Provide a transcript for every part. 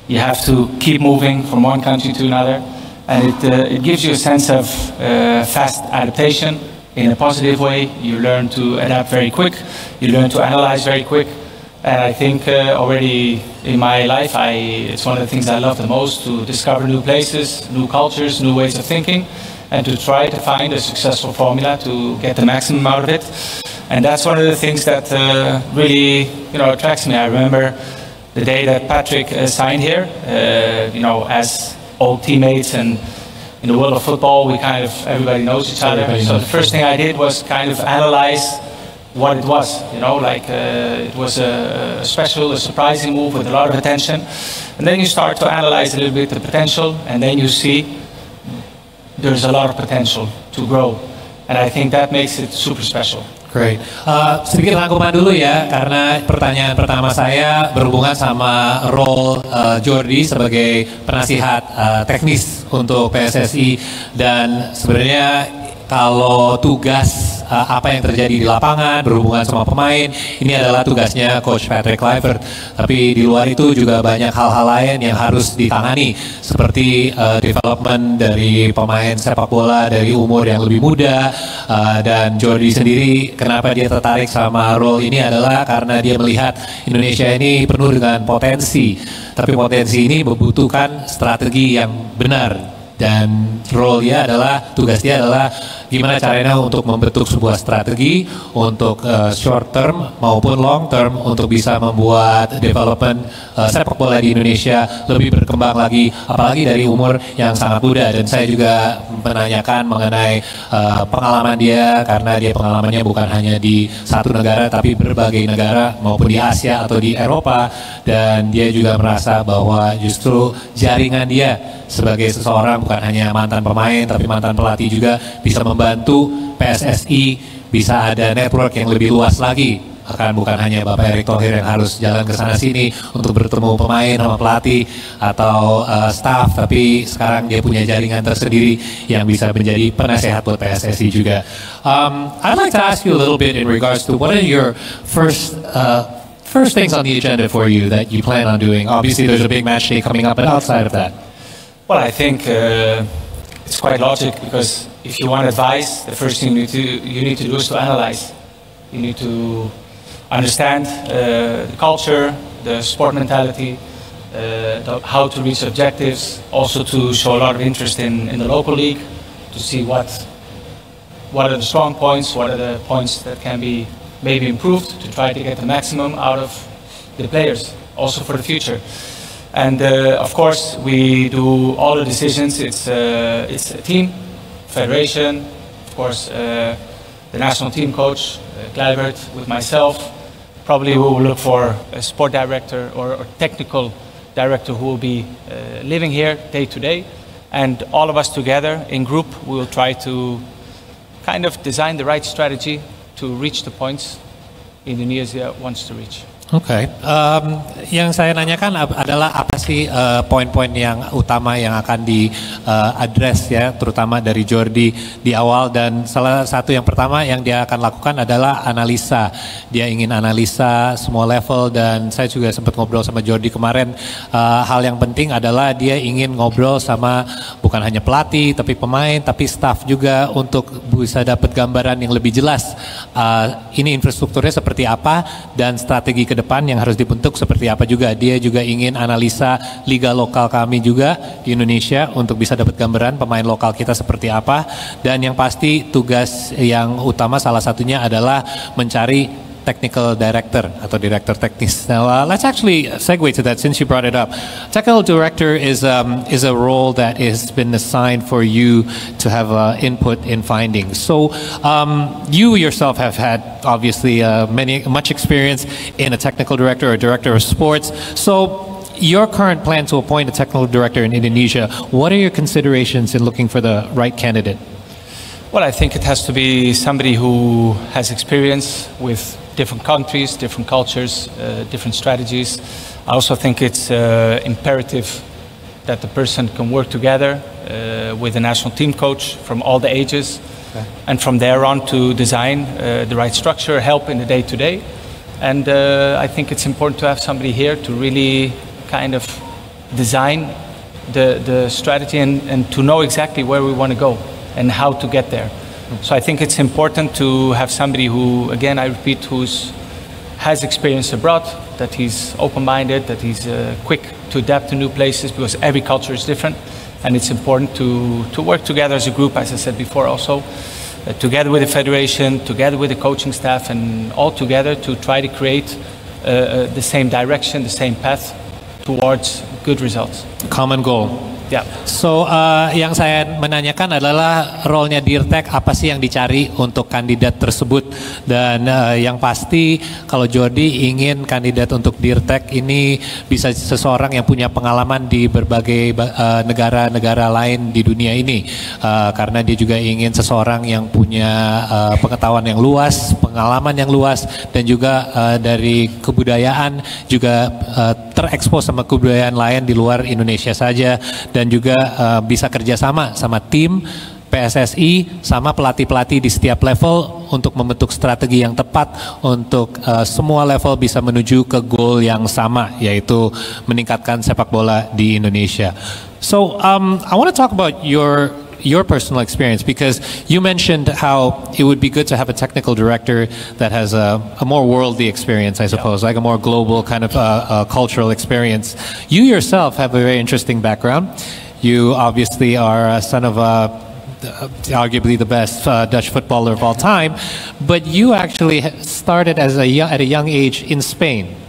You have to keep moving from one country to another, and it gives you a sense of fast adaptation in a positive way. You learn to adapt very quick, you learn to analyze very quick, and I think already in my life, it's one of the things I love the most, to discover new places, new cultures, new ways of thinking, and to try to find a successful formula to get the maximum out of it. And that's one of the things that really, attracts me. I remember the day that Patrick signed here, as old teammates, and in the world of football, everybody knows each other. So the first thing I did was kind of analyze what it was, it was a special, a surprising move with a lot of attention. And then you start to analyze a little bit the potential, and then you see there's a lot of potential to grow. And I think that makes it super special. Great. Sedikit rangkuman dulu ya, karena pertanyaan pertama saya berhubungan sama role Jordi sebagai penasihat teknis untuk PSSI, dan sebenarnya kalau tugas apa yang terjadi di lapangan berhubungan sama pemain, ini adalah tugasnya Coach Patrick Kluivert. Tapi di luar itu juga banyak hal-hal lain yang harus ditangani, seperti development dari pemain sepak bola dari umur yang lebih muda. Dan Jordi sendiri, kenapa dia tertarik sama role ini adalah karena dia melihat Indonesia ini penuh dengan potensi, tapi potensi ini membutuhkan strategi yang benar. Dan tugas dia adalah gimana caranya untuk membentuk sebuah strategi untuk short term maupun long term untuk bisa membuat development sepak bola di Indonesia lebih berkembang lagi, apalagi dari umur yang sangat muda. Dan saya juga menanyakan mengenai pengalaman dia, karena dia pengalamannya bukan hanya di satu negara tapi berbagai negara, maupun di Asia atau di Eropa, dan dia juga merasa bahwa justru jaringan dia sebagai seseorang, bukan hanya mantan pemain tapi mantan pelatih juga, bisa membantu PSSI bisa ada network yang lebih luas lagi. Bukan hanya Bapak Erick Thohir yang harus jalan ke sana sini untuk bertemu pemain sama pelatih atau staff, tapi sekarang dia punya jaringan tersendiri yang bisa menjadi penasehat buat PSSI juga. I'd like to ask you a little bit in regards to what are your first things on the agenda for you that you plan on doing. Obviously there's a big match day coming up, but outside of that. Well, I think it's quite logical, because if you want advice, the first thing you need to do is to analyze. You need to understand the culture, the sport mentality, how to reach objectives, also to show a lot of interest in the local league, to see what are the strong points, what are the points that can be maybe improved, to try to get the maximum out of the players, also for the future. And of course, we do all the decisions. It's a team, federation, of course, the national team coach, Kluivert, with myself. Probably we will look for a sport director or technical director who will be living here day to day. And all of us together in group, we will try to kind of design the right strategy to reach the points Indonesia wants to reach. Oke, yang saya nanyakan adalah apa sih poin-poin yang utama yang akan di-address ya, terutama dari Jordi di awal, dan salah satu yang pertama yang dia akan lakukan adalah analisa. Dia ingin analisa semua level, dan saya juga sempat ngobrol sama Jordi kemarin, hal yang penting adalah dia ingin ngobrol sama bukan hanya pelatih, tapi pemain, tapi staff juga, untuk bisa dapat gambaran yang lebih jelas ini infrastrukturnya seperti apa, dan strategi ke depan yang harus dibentuk seperti apa juga. Dia juga ingin analisa liga lokal kami juga di Indonesia untuk bisa dapat gambaran pemain lokal kita seperti apa, dan yang pasti tugas yang utama salah satunya adalah mencari technical director atau director teknis. Now let's actually segue to that since you brought it up. Technical director is a role that has been assigned for you to have input in findings. So you yourself have had obviously much experience in a technical director or director of sports. So your current plan to appoint a technical director in Indonesia, what are your considerations in looking for the right candidate? Well, I think it has to be somebody who has experience with different countries, different cultures, different strategies. I also think it's imperative that the person can work together with a national team coach from all the ages, and from there on to design the right structure, help in the day-to-day. And I think it's important to have somebody here to really kind of design the strategy and to know exactly where we want to go and how to get there. So I think it's important to have somebody who, again, I repeat, has experience abroad, that he's open-minded, that he's quick to adapt to new places, because every culture is different, and it's important to work together as a group, as I said before also, together with the federation, together with the coaching staff, and all together to try to create the same direction, the same path towards good results. Common goal. Yeah. So, yang saya menanyakan adalah role-nya Dirtek, apa sih yang dicari untuk kandidat tersebut? Dan yang pasti kalau Jordi ingin kandidat untuk Dirtek ini bisa seseorang yang punya pengalaman di berbagai negara-negara lain di dunia ini. Karena dia juga ingin seseorang yang punya pengetahuan yang luas, pengalaman yang luas, dan juga dari kebudayaan juga terekspos sama kebudayaan lain di luar Indonesia saja, dan juga bisa kerjasama sama tim PSSI sama pelatih-pelatih di setiap level untuk membentuk strategi yang tepat untuk semua level bisa menuju ke goal yang sama, yaitu meningkatkan sepak bola di Indonesia. So I want to talk about your personal experience, because you mentioned how it would be good to have a technical director that has a more worldly experience, I suppose, like a more global kind of cultural experience. You yourself have a very interesting background. You obviously are a son of arguably the best Dutch footballer of all time, but you actually started at a young age in Spain.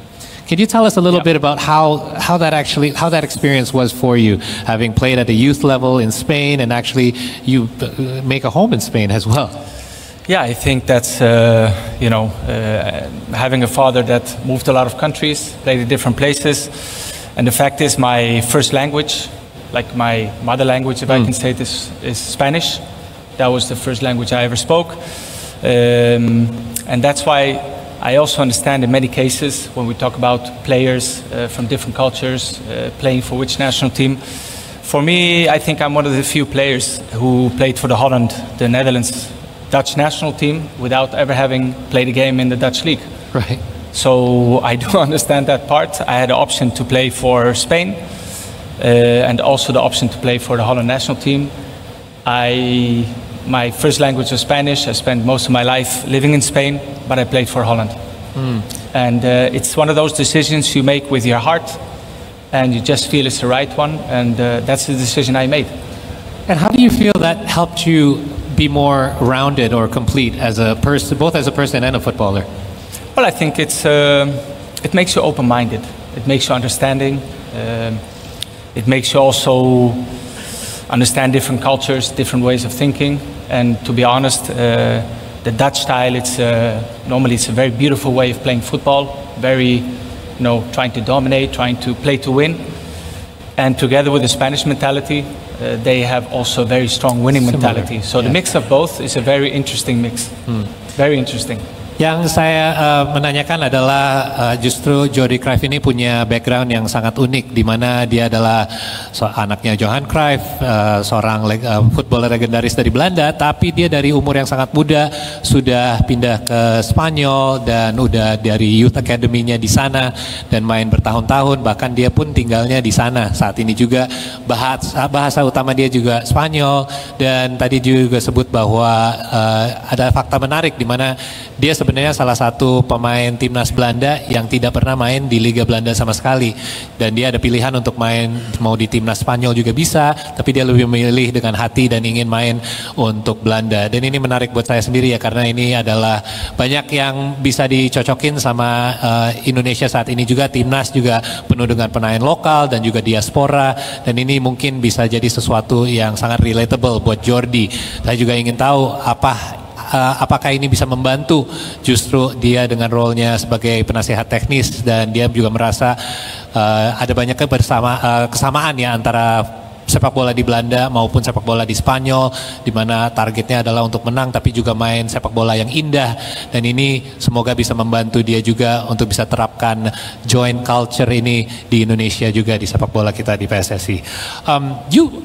Can you tell us a little bit about how that experience was for you, having played at a youth level in Spain, and actually you make a home in Spain as well? Yeah, I think that's having a father that moved a lot of countries, played in different places, and the fact is my first language, like my mother language, if I can say this, is Spanish. That was the first language I ever spoke, and that's why I also understand in many cases when we talk about players from different cultures playing for which national team. For me, I think I'm one of the few players who played for the Holland, the Netherlands, Dutch national team without ever having played a game in the Dutch league. Right. So I do understand that part. I had the option to play for Spain and also the option to play for the Holland national team. My first language was Spanish. I spent most of my life living in Spain, but I played for Holland. And it's one of those decisions you make with your heart, and you just feel it's the right one, and that's the decision I made. And how do you feel that helped you be more rounded or complete as a person, both as a person and a footballer? Well, I think it makes you open-minded. It makes you understanding. It makes you also understand different cultures, different ways of thinking. And to be honest, the Dutch style, normally it's a very beautiful way of playing football, very, trying to dominate, trying to play to win. And together with the Spanish mentality, they have also a very strong winning mentality. So the mix of both is a very interesting mix. Very interesting. Yang saya menanyakan adalah justru Jordi Cruyff ini punya background yang sangat unik, di mana dia adalah anaknya Johan Cruyff, seorang footballer legendaris dari Belanda, tapi dia dari umur yang sangat muda sudah pindah ke Spanyol dan udah dari youth academy-nya di sana dan main bertahun-tahun, bahkan dia pun tinggalnya di sana saat ini juga. Bahasa utama dia juga Spanyol, dan tadi juga sebut bahwa ada fakta menarik di mana dia sebenarnya salah satu pemain timnas Belanda yang tidak pernah main di Liga Belanda sama sekali, dan dia ada pilihan untuk main mau di timnas Spanyol juga bisa, tapi dia lebih memilih dengan hati dan ingin main untuk Belanda. Dan ini menarik buat saya sendiri ya, karena ini adalah banyak yang bisa dicocokin sama Indonesia saat ini juga. Timnas juga penuh dengan pemain lokal dan juga diaspora, dan ini mungkin bisa jadi sesuatu yang sangat relatable buat Jordi. Saya juga ingin tahu apakah ini bisa membantu justru dia dengan role-nya sebagai penasihat teknis, dan dia juga merasa ada banyak kesamaan ya antara sepak bola di Belanda maupun sepak bola di Spanyol, di mana targetnya adalah untuk menang tapi juga main sepak bola yang indah, dan ini semoga bisa membantu dia juga untuk bisa terapkan joint culture ini di Indonesia juga di sepak bola kita di PSSI.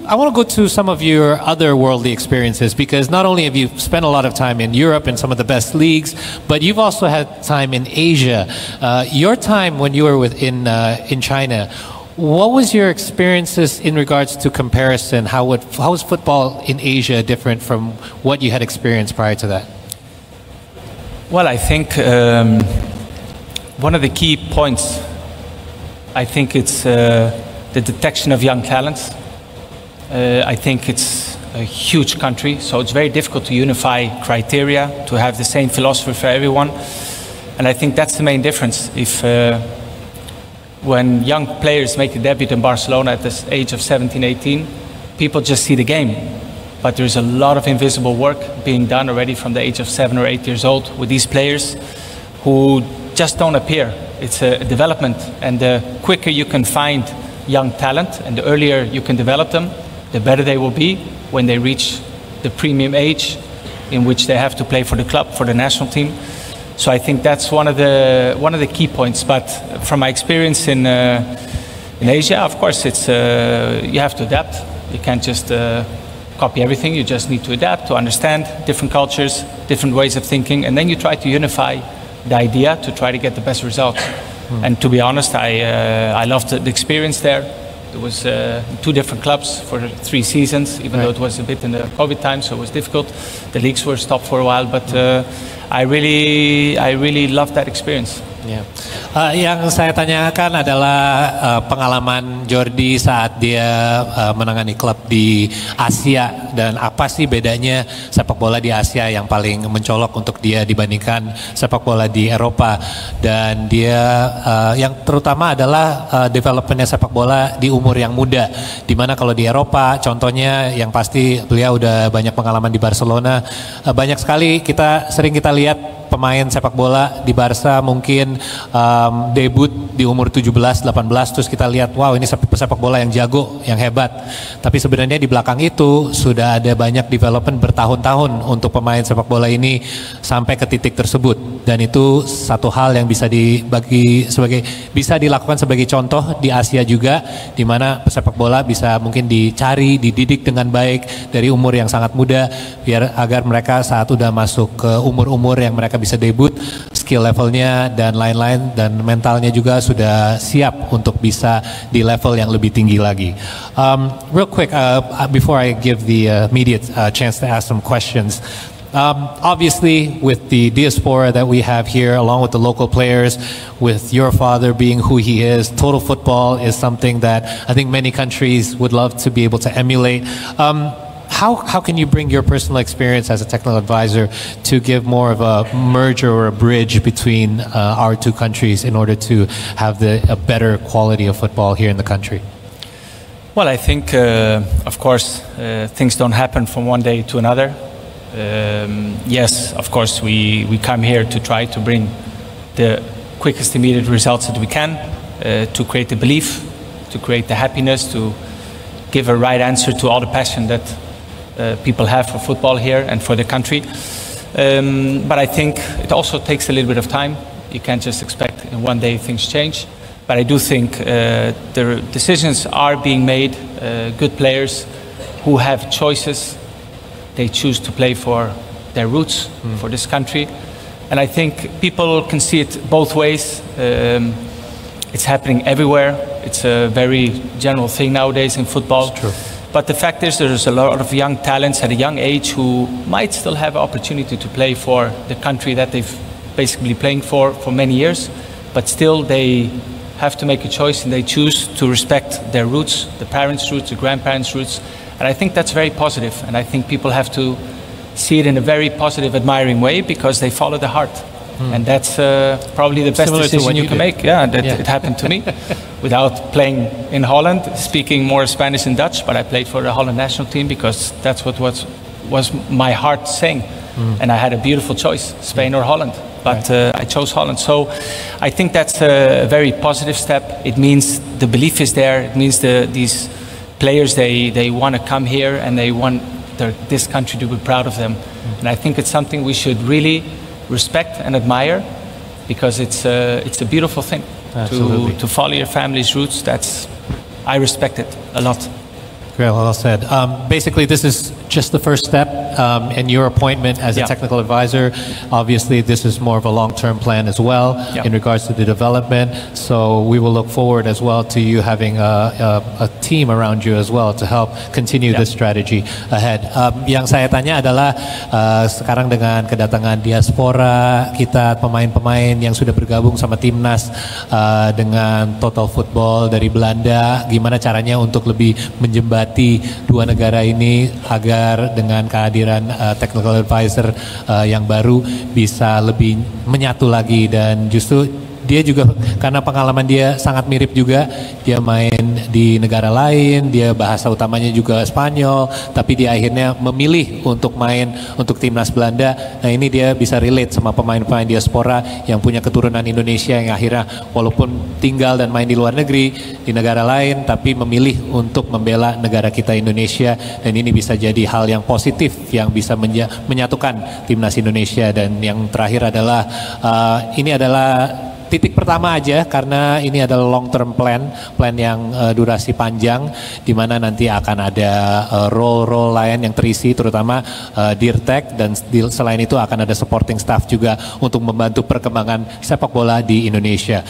I want to go to some of your other worldly experiences, because not only have you spent a lot of time in Europe in some of the best leagues, but you've also had time in Asia. Your time when you were in China, What was your experiences in regards to comparison? How was football in Asia different from what you had experienced prior to that? Well, I think one of the key points, I think it's the detection of young talents. I think it's a huge country, so it's very difficult to unify criteria, to have the same philosophy for everyone. And I think that's the main difference. If when young players make a debut in Barcelona at the age of 17, 18, people just see the game. But there's a lot of invisible work being done already from the age of 7 or 8 years old with these players who just don't appear. It's a development, and the quicker you can find young talent and the earlier you can develop them, the better they will be when they reach the premium age in which they have to play for the club, for the national team. So I think that's one of the key points. But from my experience in Asia, of course, it's you have to adapt. You can't just copy everything. You just need to adapt, to understand different cultures, different ways of thinking, and then you try to unify the idea to try to get the best results. And to be honest, I loved the experience there. There was 2 different clubs for 3 seasons, even though it was a bit in the COVID time, so it was difficult. The leagues were stopped for a while, but I really loved that experience. Yeah. Yang saya tanyakan adalah pengalaman Jordi saat dia menangani klub di Asia, dan apa sih bedanya sepak bola di Asia yang paling mencolok untuk dia dibandingkan sepak bola di Eropa, dan dia yang terutama adalah developmentnya sepak bola di umur yang muda, dimana kalau di Eropa contohnya yang pasti beliau udah banyak pengalaman di Barcelona, banyak sekali sering kita lihat pemain sepak bola di Barca mungkin debut di umur 17-18, terus kita lihat wow ini sepak bola yang jago, yang hebat, tapi sebenarnya di belakang itu sudah ada banyak development bertahun-tahun untuk pemain sepak bola ini sampai ke titik tersebut, dan itu satu hal yang bisa dilakukan sebagai contoh di Asia juga, di mana pesepak bola bisa mungkin dicari, dididik dengan baik dari umur yang sangat muda, agar mereka saat udah masuk ke umur-umur yang mereka bisa debut, skill levelnya dan lain-lain dan mentalnya juga sudah siap untuk bisa di level yang lebih tinggi lagi. Real quick, before I give the media chance to ask some questions, obviously with the diaspora that we have here, along with the local players, with your father being who he is, total football is something that I think many countries would love to be able to emulate. How can you bring your personal experience as a technical advisor to give more of a merger or a bridge between our 2 countries in order to have a better quality of football here in the country? Well, I think, of course, things don't happen from one day to another. Yes, of course, we come here to try to bring the quickest immediate results that we can, to create the belief, to create the happiness, to give a right answer to all the passion that people have for football here and for the country. But I think it also takes a little bit of time. You can't just expect in one day things change. But I do think the decisions are being made. Good players who have choices, they choose to play for their roots, for this country. And I think people can see it both ways. It's happening everywhere. It's a very general thing nowadays in football. It's true. But the fact is there's a lot of young talents at a young age who might still have an opportunity to play for the country that they've basically playing for many years, but still they have to make a choice and they choose to respect their roots, the parents' roots, the grandparents' roots. And I think that's very positive, and I think people have to see it in a very positive, admiring way, because they follow the heart. And that's probably the best decision you can make. Yeah, it happened to me. Without playing in Holland, speaking more Spanish and Dutch, but I played for the Holland national team because that's what was my heart saying. And I had a beautiful choice, Spain or Holland. But I chose Holland. So I think that's a very positive step. It means the belief is there. It means these players, they want to come here and they want this country to be proud of them. And I think it's something we should really respect and admire, because it's a beautiful thing to follow your family's roots. I respect it a lot. Very well said. Basically, this is just the first step and your appointment as a technical advisor, obviously this is more of a long-term plan as well in regards to the development. So we will look forward as well to you having a team around you as well to help continue this strategy ahead. Yang saya tanya adalah sekarang dengan kedatangan diaspora kita, pemain-pemain yang sudah bergabung sama timnas dengan Total Football dari Belanda, gimana caranya untuk lebih menjembati dua negara ini agar dengan kehadiran technical advisor yang baru bisa lebih menyatu lagi. Dan justru dia juga karena pengalaman dia sangat mirip juga, dia main di negara lain, dia bahasa utamanya juga Spanyol, tapi dia akhirnya memilih untuk main untuk timnas Belanda. Nah ini dia bisa relate sama pemain-pemain diaspora yang punya keturunan Indonesia yang akhirnya walaupun tinggal dan main di luar negeri di negara lain, tapi memilih untuk membela negara kita Indonesia. Dan ini bisa jadi hal yang positif yang bisa menyatukan timnas Indonesia. Dan yang terakhir adalah ini adalah titik pertama aja karena ini adalah long term plan yang durasi panjang, di mana nanti akan ada role lain yang terisi, terutama Dirtek, dan selain itu akan ada supporting staff juga untuk membantu perkembangan sepak bola di Indonesia.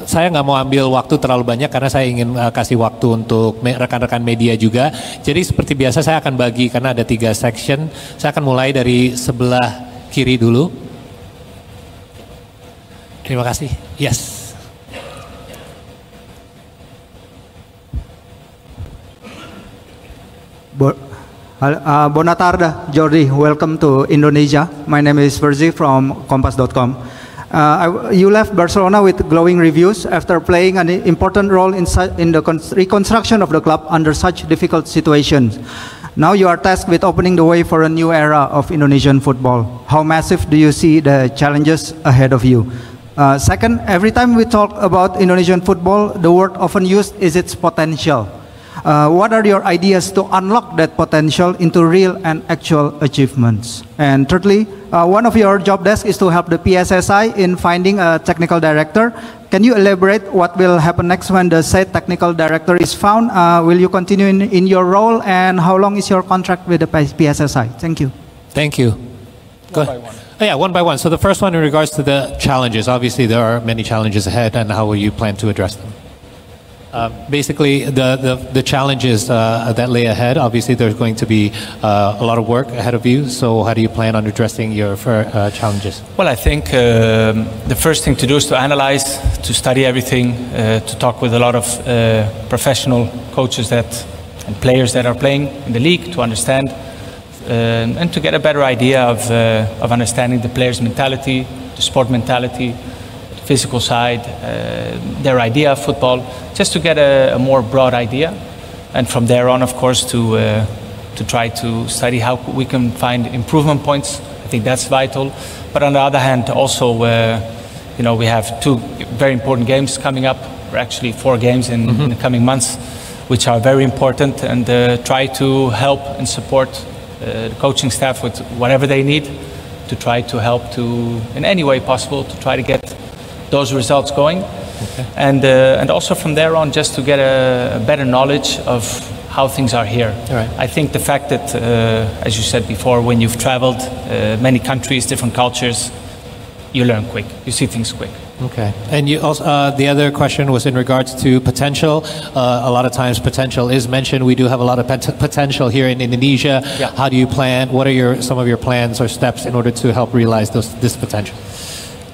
Saya nggak mau ambil waktu terlalu banyak karena saya ingin kasih waktu untuk rekan-rekan media juga. Jadi seperti biasa saya akan bagi karena ada 3 section. Saya akan mulai dari sebelah kiri dulu. Terima kasih. Yes. Bona tarda, Jordi. Welcome to Indonesia. My name is Verzi from Kompas.com. You left Barcelona with glowing reviews after playing an important role in the reconstruction of the club under such difficult situations. Now you are tasked with opening the way for a new era of Indonesian football. How massive do you see the challenges ahead of you? Second, every time we talk about Indonesian football, the word often used is its potential. What are your ideas to unlock that potential into real and actual achievements? And thirdly, one of your job desks is to help the PSSI in finding a technical director. Can you elaborate what will happen next when the said technical director is found? Will you continue in your role, and how long is your contract with the PSSI? Thank you. Thank you. Go ahead. Oh, yeah, one by one. So the first one in regards to the challenges. Obviously, there are many challenges ahead, and how will you plan to address them? Basically, the challenges that lay ahead, obviously there's going to be a lot of work ahead of you. So how do you plan on addressing your challenges? Well, I think the first thing to do is to analyze, to study everything, to talk with a lot of professional coaches and players that are playing in the league, to understand and to get a better idea of understanding the players' mentality, the sport mentality, the physical side, their idea of football, just to get a more broad idea. And from there on, of course, to try to study how we can find improvement points. I think that's vital. But on the other hand, also, we have 2 very important games coming up, or actually 4 games in the coming months, which are very important, and try to help and support the coaching staff with whatever they need to try to help to, in any way possible, to try to get those results going. Okay. And also from there on, just to get a better knowledge of how things are here. Right. I think the fact that, as you said before, when you've traveled many countries, different cultures, you learn quick, you see things quick. Okay. And you also, the other question was in regards to potential. A lot of times potential is mentioned. We do have a lot of potential here in Indonesia. Yeah. How do you plan? What are some of your plans or steps in order to help realize this potential?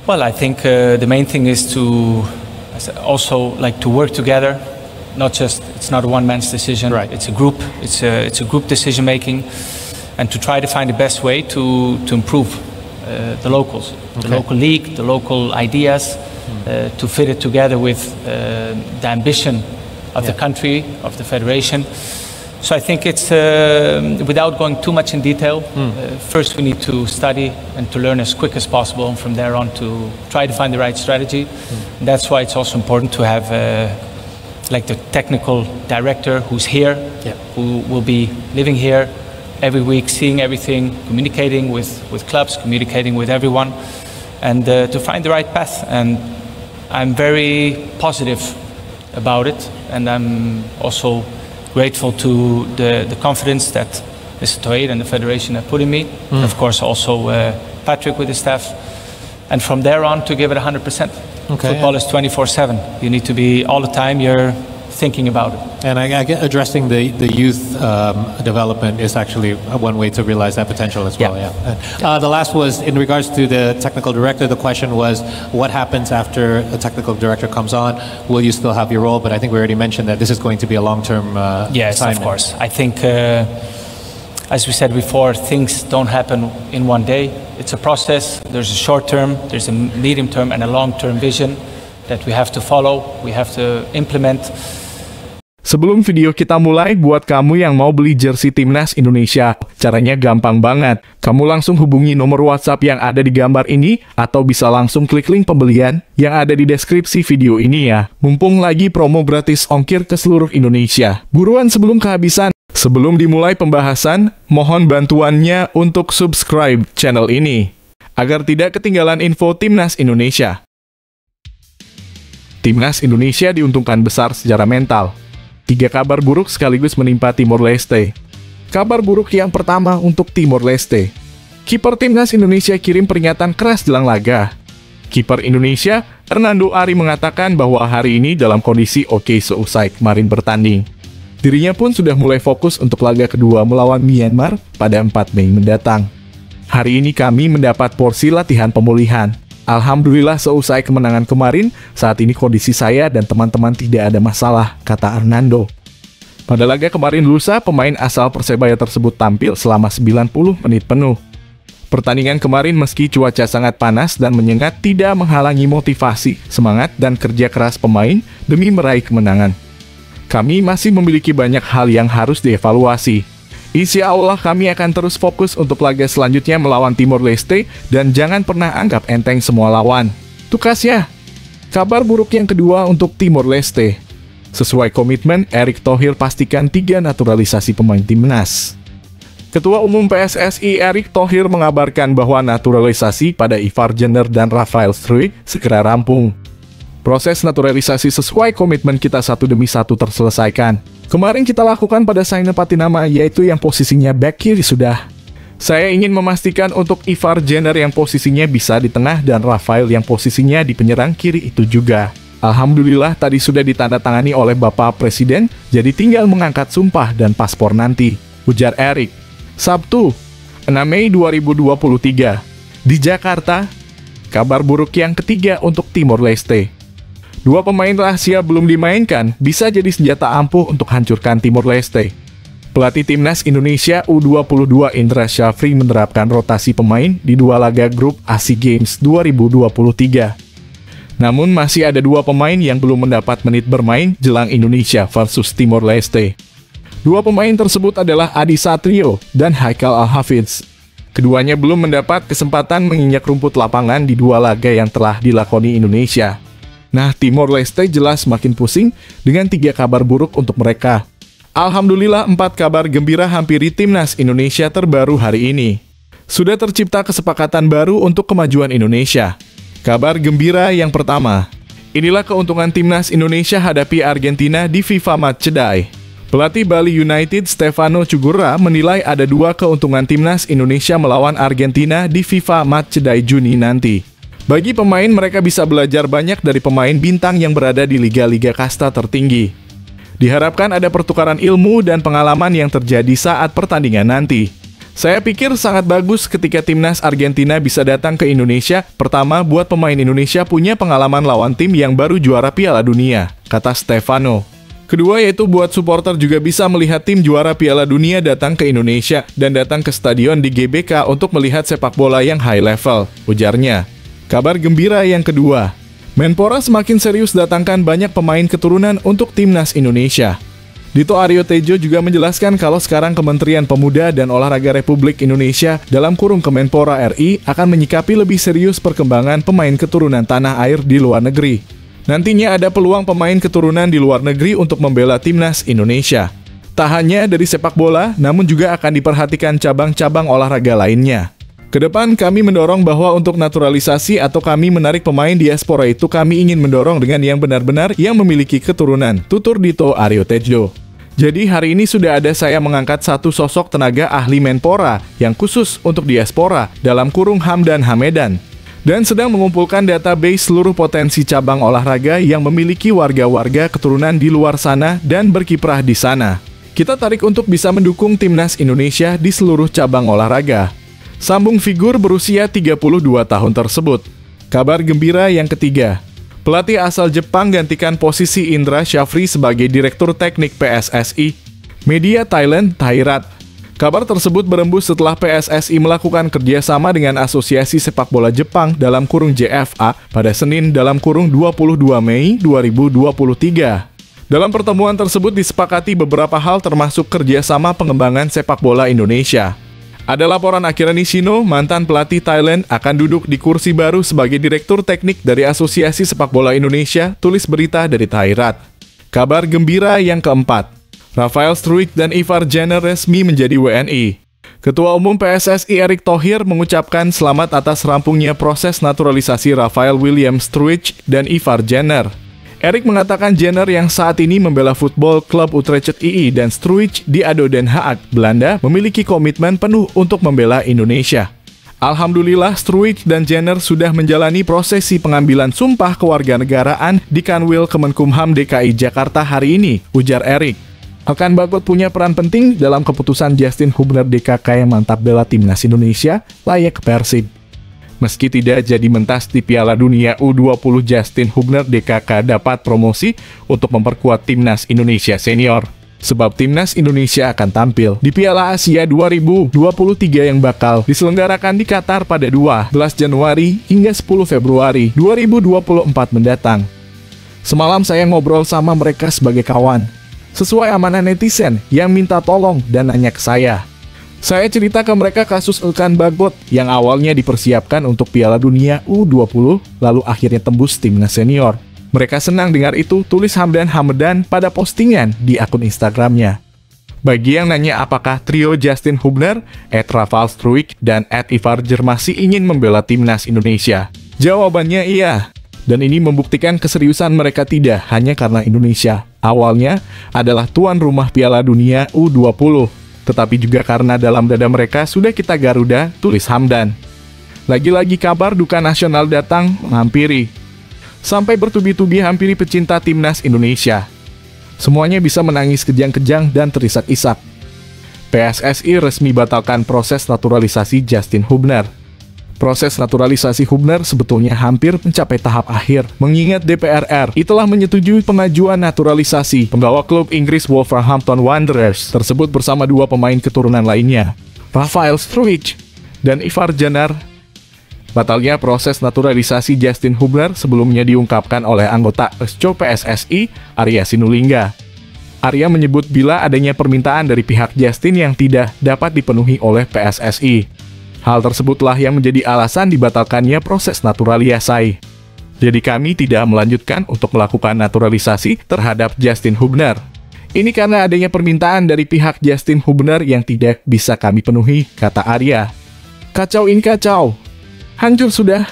Well, I think the main thing is to also to work together. It's not a one-man's decision. Right. It's a group. It's a group decision making, and to try to find the best way to improve the locals, the local league, the local ideas, to fit it together with the ambition of the country, of the federation. So I think it's, without going too much in detail, first we need to study and to learn as quick as possible, and from there on to try to find the right strategy. And that's why it's also important to have the technical director who's here, who will be living here every week, seeing everything, communicating with clubs, communicating with everyone, and to find the right path. And I'm very positive about it, and I'm also grateful to the confidence that Mr. Toeir and the Federation have put in me. And of course also Patrick with his staff. And from there on to give it 100%. Okay. Football is 24/7. You need to be all the time, you're thinking about it. And I get addressing the youth development is actually one way to realize that potential as well. Yeah. The last was in regards to the technical director. The question was, what happens after a technical director comes on? Will you still have your role? But I think we already mentioned that this is going to be a long-term Yes, assignment. of course. I think, as we said before, things don't happen in one day. It's a process. There's a short term, there's a medium term, and a long-term vision that we have to follow. We have to implement. Sebelum video kita mulai, buat kamu yang mau beli jersey Timnas Indonesia, caranya gampang banget. Kamu langsung hubungi nomor WhatsApp yang ada di gambar ini, atau bisa langsung klik link pembelian yang ada di deskripsi video ini ya. Mumpung lagi promo gratis ongkir ke seluruh Indonesia. Buruan sebelum kehabisan. Sebelum dimulai pembahasan, mohon bantuannya untuk subscribe channel ini, agar tidak ketinggalan info Timnas Indonesia. Timnas Indonesia diuntungkan besar secara mental. 3 kabar buruk sekaligus menimpa Timor Leste. Kabar buruk yang pertama untuk Timor Leste. Kiper Timnas Indonesia kirim peringatan keras jelang laga. Kiper Indonesia, Hernando Ari mengatakan bahwa hari ini dalam kondisi oke seusai kemarin bertanding. Dirinya pun sudah mulai fokus untuk laga kedua melawan Myanmar pada 4 Mei mendatang. Hari ini kami mendapat porsi latihan pemulihan. Alhamdulillah seusai kemenangan kemarin, saat ini kondisi saya dan teman-teman tidak ada masalah, kata Hernando. Pada laga kemarin lusa, pemain asal Persebaya tersebut tampil selama 90 menit penuh. Pertandingan kemarin meski cuaca sangat panas dan menyengat tidak menghalangi motivasi, semangat, dan kerja keras pemain demi meraih kemenangan. Kami masih memiliki banyak hal yang harus dievaluasi. Insya Allah kami akan terus fokus untuk laga selanjutnya melawan Timor Leste dan jangan pernah anggap enteng semua lawan. Tukas ya. Kabar buruk yang kedua untuk Timor Leste. Sesuai komitmen, Erick Thohir pastikan 3 naturalisasi pemain Timnas. Ketua Umum PSSI Erick Thohir mengabarkan bahwa naturalisasi pada Ivar Jenner dan Rafael Struijk segera rampung. Proses naturalisasi sesuai komitmen kita satu demi satu terselesaikan. Kemarin kita lakukan pada Saina Patinama, yaitu yang posisinya back kiri sudah. Saya ingin memastikan untuk Ivar Jenner yang posisinya bisa di tengah dan Rafael yang posisinya di penyerang kiri itu juga. Alhamdulillah tadi sudah ditandatangani oleh Bapak Presiden, jadi tinggal mengangkat sumpah dan paspor nanti, ujar Erick. Sabtu, 6 Mei 2023. Di Jakarta, kabar buruk yang ketiga untuk Timor Leste. 2 pemain rahasia belum dimainkan, bisa jadi senjata ampuh untuk hancurkan Timor Leste. Pelatih Timnas Indonesia U22 Indra Syafri menerapkan rotasi pemain di 2 laga grup ASEAN Games 2023. Namun masih ada 2 pemain yang belum mendapat menit bermain jelang Indonesia versus Timor Leste. 2 pemain tersebut adalah Adi Satrio dan Haikal Al-Hafiz. Keduanya belum mendapat kesempatan menginjak rumput lapangan di 2 laga yang telah dilakoni Indonesia. Nah, Timor Leste jelas makin pusing dengan 3 kabar buruk untuk mereka. Alhamdulillah 4 kabar gembira hampiri Timnas Indonesia terbaru hari ini. Sudah tercipta kesepakatan baru untuk kemajuan Indonesia. Kabar gembira yang pertama. Inilah keuntungan Timnas Indonesia hadapi Argentina di FIFA Matchday. Pelatih Bali United Stefano Cugurra menilai ada 2 keuntungan Timnas Indonesia melawan Argentina di FIFA Matchday Juni nanti. Bagi pemain, mereka bisa belajar banyak dari pemain bintang yang berada di liga-liga kasta tertinggi. Diharapkan ada pertukaran ilmu dan pengalaman yang terjadi saat pertandingan nanti. Saya pikir sangat bagus ketika Timnas Argentina bisa datang ke Indonesia. Pertama, buat pemain Indonesia punya pengalaman lawan tim yang baru juara Piala Dunia, kata Stefano. Kedua yaitu buat supporter juga bisa melihat tim juara Piala Dunia datang ke Indonesia dan datang ke stadion di GBK untuk melihat sepak bola yang high level, ujarnya. Kabar gembira yang kedua, Menpora semakin serius datangkan banyak pemain keturunan untuk Timnas Indonesia. Dito Aryo Tejo juga menjelaskan kalau sekarang Kementerian Pemuda dan Olahraga Republik Indonesia dalam kurung Kemenpora RI akan menyikapi lebih serius perkembangan pemain keturunan tanah air di luar negeri. Nantinya ada peluang pemain keturunan di luar negeri untuk membela Timnas Indonesia. Tak hanya dari sepak bola, namun juga akan diperhatikan cabang-cabang olahraga lainnya. Kedepan kami mendorong bahwa untuk naturalisasi atau kami menarik pemain diaspora itu kami ingin mendorong dengan yang benar-benar yang memiliki keturunan, tutur Dito Aryo Tejo. Jadi hari ini sudah ada saya mengangkat satu sosok tenaga ahli Menpora yang khusus untuk diaspora dalam kurung Hamdan Hamedan dan sedang mengumpulkan database seluruh potensi cabang olahraga yang memiliki warga-warga keturunan di luar sana dan berkiprah di sana. Kita tarik untuk bisa mendukung timnas Indonesia di seluruh cabang olahraga. Sambung figur berusia 32 tahun tersebut. Kabar gembira yang ketiga. Pelatih asal Jepang gantikan posisi Indra Syafri sebagai Direktur Teknik PSSI. Media Thailand, Thairat. Kabar tersebut berembus setelah PSSI melakukan kerjasama dengan Asosiasi Sepak Bola Jepang dalam kurung JFA pada Senin dalam kurung 22 Mei 2023. Dalam pertemuan tersebut disepakati beberapa hal termasuk kerjasama pengembangan sepak bola Indonesia. Ada laporan Akira Nishino, mantan pelatih Thailand, akan duduk di kursi baru sebagai Direktur Teknik dari Asosiasi Sepak Bola Indonesia, tulis berita dari Thairat. Kabar gembira yang keempat. Rafael Struijk dan Ivar Jenner resmi menjadi WNI. Ketua Umum PSSI Erick Thohir mengucapkan selamat atas rampungnya proses naturalisasi Rafael William Struijk dan Ivar Jenner. Erick mengatakan Jenner yang saat ini membela Football Club Utrecht II dan Struijk di ADO Den Haag, Belanda, memiliki komitmen penuh untuk membela Indonesia. Alhamdulillah, Struijk dan Jenner sudah menjalani prosesi pengambilan sumpah kewarganegaraan di Kanwil Kemenkumham DKI Jakarta hari ini, ujar Erick. Alkan Bagot punya peran penting dalam keputusan Justin Hubner DKK yang mantap bela timnas Indonesia layak Persib. Meski tidak jadi mentas di Piala Dunia U20, Justin Hubner DKK dapat promosi untuk memperkuat timnas Indonesia senior. Sebab timnas Indonesia akan tampil di Piala Asia 2023 yang bakal diselenggarakan di Qatar pada 12 Januari hingga 10 Februari 2024 mendatang. Semalam saya ngobrol sama mereka sebagai kawan, sesuai amanah netizen yang minta tolong dan nanya ke saya. Saya cerita ke mereka kasus Alkan Bagot yang awalnya dipersiapkan untuk Piala Dunia U20, lalu akhirnya tembus timnas senior. Mereka senang dengar itu, tulis Hamdan Hamedan pada postingan di akun Instagramnya. Bagi yang nanya apakah trio Justin Hubner, Rafael Struijk, dan Ivar Jenner masih ingin membela timnas Indonesia? Jawabannya iya. Dan ini membuktikan keseriusan mereka tidak hanya karena Indonesia awalnya adalah tuan rumah Piala Dunia U20. Tetapi juga karena dalam dada mereka sudah kita Garuda, tulis Hamdan. Lagi-lagi kabar duka nasional datang menghampiri. Sampai bertubi-tubi hampiri pecinta timnas Indonesia. Semuanya bisa menangis kejang-kejang dan terisak-isak. PSSI resmi batalkan proses naturalisasi Justin Hubner. Proses naturalisasi Hubner sebetulnya hampir mencapai tahap akhir, mengingat DPR RI telah menyetujui pengajuan naturalisasi pembawa klub Inggris Wolverhampton Wanderers tersebut bersama dua pemain keturunan lainnya, Rafael Struijk dan Ivar Jenner. Batalnya proses naturalisasi Justin Hubner sebelumnya diungkapkan oleh anggota Esco PSSI, Arya Sinulinga. Arya menyebut bila adanya permintaan dari pihak Justin yang tidak dapat dipenuhi oleh PSSI. Hal tersebutlah yang menjadi alasan dibatalkannya proses naturalisasi. Jadi kami tidak melanjutkan untuk melakukan naturalisasi terhadap Justin Hubner. Ini karena adanya permintaan dari pihak Justin Hubner yang tidak bisa kami penuhi, kata Arya. Kacau ini kacau. Hancur sudah.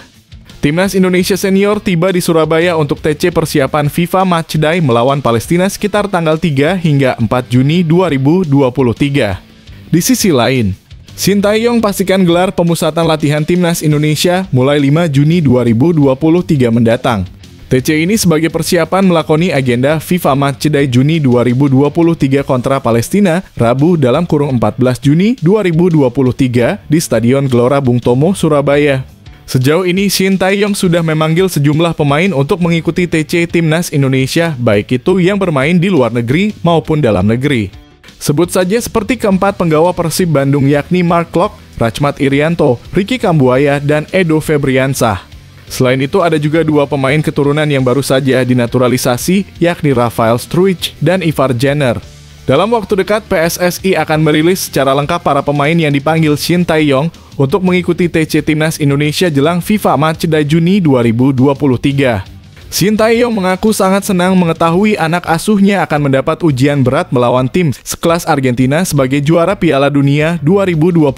Timnas Indonesia senior tiba di Surabaya untuk TC persiapan FIFA Matchday melawan Palestina sekitar tanggal 3 hingga 4 Juni 2023. Di sisi lain, Sintayong pastikan gelar pemusatan latihan timnas Indonesia mulai 5 Juni 2023 mendatang. TC ini sebagai persiapan melakoni agenda FIFA Matchday Juni 2023 kontra Palestina, Rabu dalam kurung 14 Juni 2023 di Stadion Gelora Bung Tomo, Surabaya. Sejauh ini, Sintayong sudah memanggil sejumlah pemain untuk mengikuti TC Timnas Indonesia, baik itu yang bermain di luar negeri maupun dalam negeri. Sebut saja seperti keempat penggawa Persib Bandung yakni Mark Klok, Rachmat Irianto, Ricky Kambuaya, dan Edo Febriansah. Selain itu ada juga dua pemain keturunan yang baru saja dinaturalisasi yakni Rafael Struijk dan Ivar Jenner. Dalam waktu dekat PSSI akan merilis secara lengkap para pemain yang dipanggil Sintayong untuk mengikuti TC Timnas Indonesia jelang FIFA Matchday Juni 2023. Sintayong mengaku sangat senang mengetahui anak asuhnya akan mendapat ujian berat melawan tim sekelas Argentina sebagai juara Piala Dunia 2022.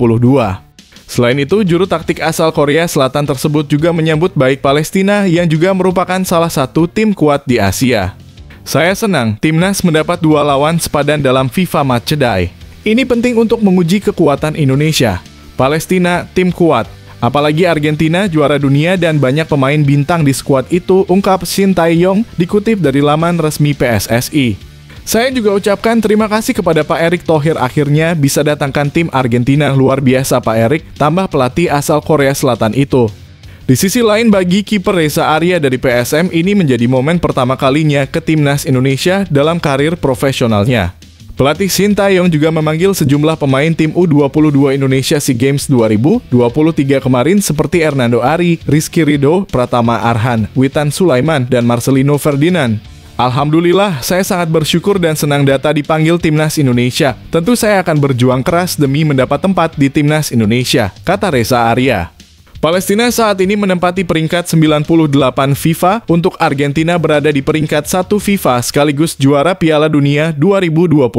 Selain itu, juru taktik asal Korea Selatan tersebut juga menyambut baik Palestina yang juga merupakan salah satu tim kuat di Asia. Saya senang timnas mendapat 2 lawan sepadan dalam FIFA Matchday. Ini penting untuk menguji kekuatan Indonesia. Palestina tim kuat, apalagi Argentina juara dunia dan banyak pemain bintang di skuad itu, ungkap Shin Tae-yong dikutip dari laman resmi PSSI. Saya juga ucapkan terima kasih kepada Pak Erick Thohir, akhirnya bisa datangkan tim Argentina. Luar biasa Pak Erick, tambah pelatih asal Korea Selatan itu. Di sisi lain, bagi kiper Reza Arya dari PSM, ini menjadi momen pertama kalinya ke timnas Indonesia dalam karir profesionalnya. Pelatih Shin Tae-yong juga memanggil sejumlah pemain tim U22 Indonesia SEA Games 2023 kemarin seperti Hernando Ari, Rizky Ridho, Pratama Arhan, Witan Sulaiman, dan Marcelino Ferdinand. Alhamdulillah, saya sangat bersyukur dan senang data dipanggil timnas Indonesia. Tentu saya akan berjuang keras demi mendapat tempat di timnas Indonesia, kata Reza Arya. Palestina saat ini menempati peringkat 98 FIFA, untuk Argentina berada di peringkat 1 FIFA sekaligus juara Piala Dunia 2022.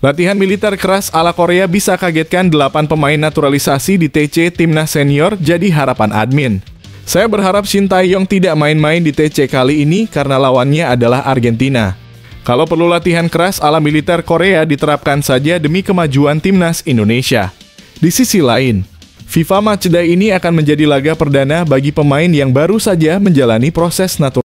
Latihan militer keras ala Korea bisa kagetkan 8 pemain naturalisasi di TC Timnas Senior, jadi harapan admin. Saya berharap Shin Tae-yong tidak main-main di TC kali ini karena lawannya adalah Argentina. Kalau perlu latihan keras ala militer Korea diterapkan saja demi kemajuan timnas Indonesia. Di sisi lain, FIFA Matchday ini akan menjadi laga perdana bagi pemain yang baru saja menjalani proses naturalisasi.